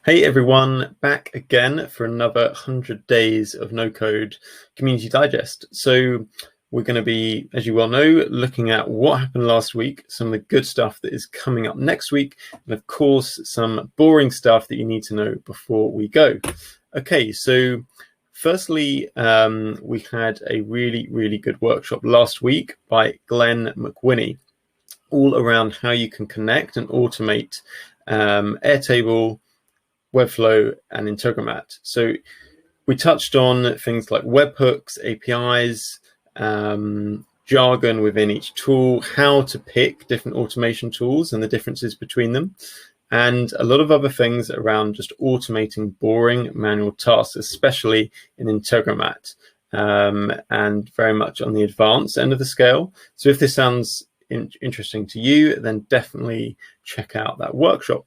Hey everyone, back again for another 100 Days of No Code Community Digest. So we're going to be, as you well know, looking at what happened last week, some of the good stuff that is coming up next week, and of course, some boring stuff that you need to know before we go. Okay, so firstly, we had a really good workshop last week by Glenn McWhinney, all around how you can connect and automate Airtable, Webflow, and Integromat. So we touched on things like webhooks, APIs, jargon within each tool, how to pick different automation tools and the differences between them, and a lot of other things around just automating boring manual tasks, especially in Integromat, and very much on the advanced end of the scale. So if this sounds interesting to you, then definitely check out that workshop.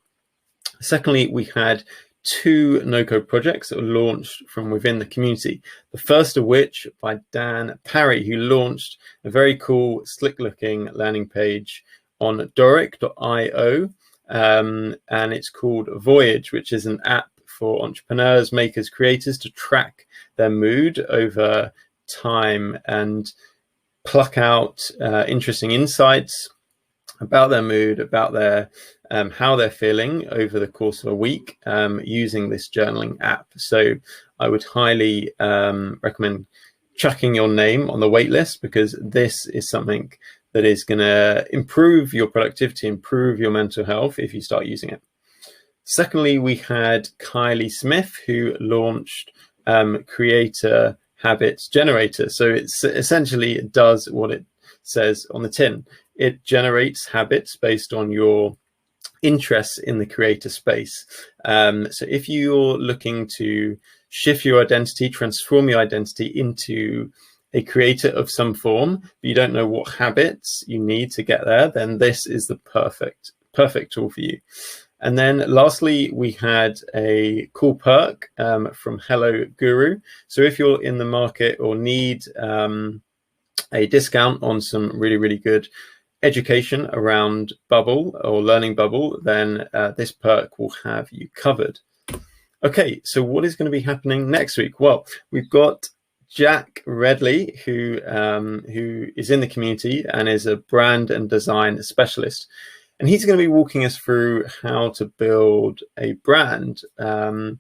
Secondly, we had two no-code projects that were launched from within the community. The first of which by Dan Parry, who launched a very cool, slick-looking landing page on Doric.io, and it's called Voyage, which is an app for entrepreneurs, makers, creators to track their mood over time and pluck out interesting insights about their mood, about their how they're feeling over the course of a week using this journaling app. So I would highly recommend chucking your name on the wait list, because this is something that is going to improve your productivity, improve your mental health if you start using it. Secondly, we had Kylie Smith, who launched Creator Habits Generator. So it's essentially, it does what it says on the tin. It generates habits based on your interests in the creator space. So if you're looking to shift your identity, transform your identity into a creator of some form, but you don't know what habits you need to get there, then this is the perfect tool for you. And then lastly, we had a cool perk from Hello Guru. So if you're in the market or need a discount on some really good education around Bubble or Learning Bubble, then this perk will have you covered. Okay, so what is going to be happening next week? Well, we've got Jack Redley, who is in the community and is a brand and design specialist. And he's going to be walking us through how to build a brand and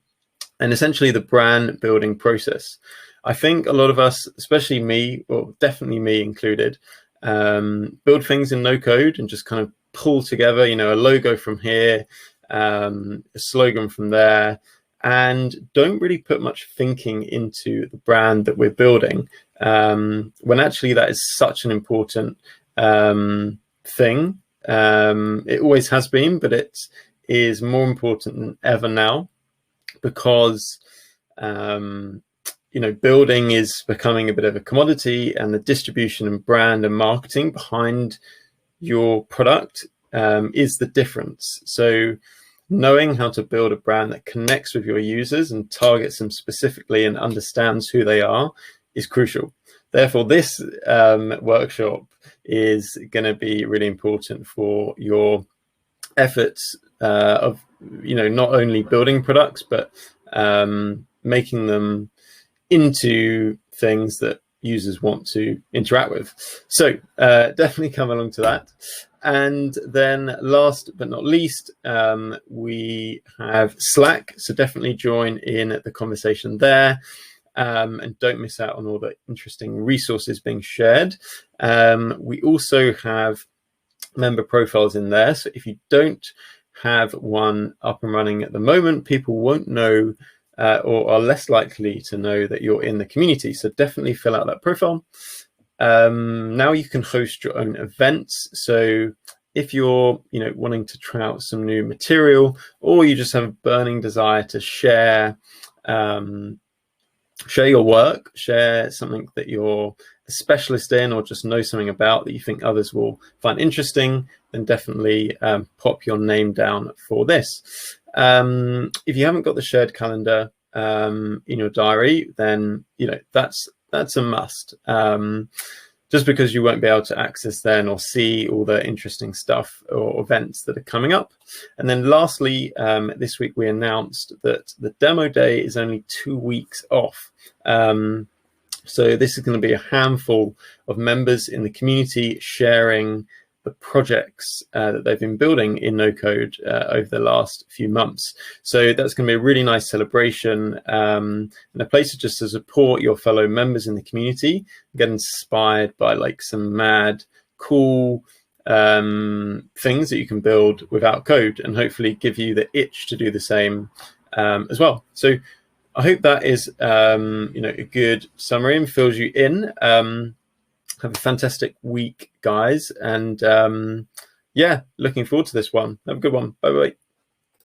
essentially the brand building process. I think a lot of us, especially me, or definitely me included, build things in no code and just kind of pull together, a logo from here, a slogan from there, and don't really put much thinking into the brand that we're building, when actually that is such an important thing. It always has been, but it is more important than ever now, because building is becoming a bit of a commodity, and the distribution and brand and marketing behind your product is the difference. So knowing how to build a brand that connects with your users and targets them specifically and understands who they are is crucial. Therefore, this workshop is going to be really important for your efforts of, not only building products, but making them into things that users want to interact with. So definitely come along to that. And then last but not least, we have Slack. So definitely join in the conversation there. And don't miss out on all the interesting resources being shared. We also have member profiles in there. So if you don't have one up and running at the moment, people won't know or are less likely to know that you're in the community. So definitely fill out that profile. Now you can host your own events. So if you're wanting to try out some new material, or you just have a burning desire to share your work, share something that you're a specialist in, or just know something about that you think others will find interesting, then definitely pop your name down for this. If you haven't got the shared calendar in your diary, then that's a must. just because you won't be able to access then or see all the interesting stuff or events that are coming up. And then lastly, this week we announced that the demo day is only 2 weeks off. So this is going to be a handful of members in the community sharing the projects that they've been building in no code over the last few months. So that's going to be a really nice celebration and a place just to support your fellow members in the community, get inspired by like some mad, cool things that you can build without code, and hopefully give you the itch to do the same as well. So I hope that is a good summary and fills you in. Have a fantastic week, guys, and yeah, looking forward to this one. Have a good one. Bye bye.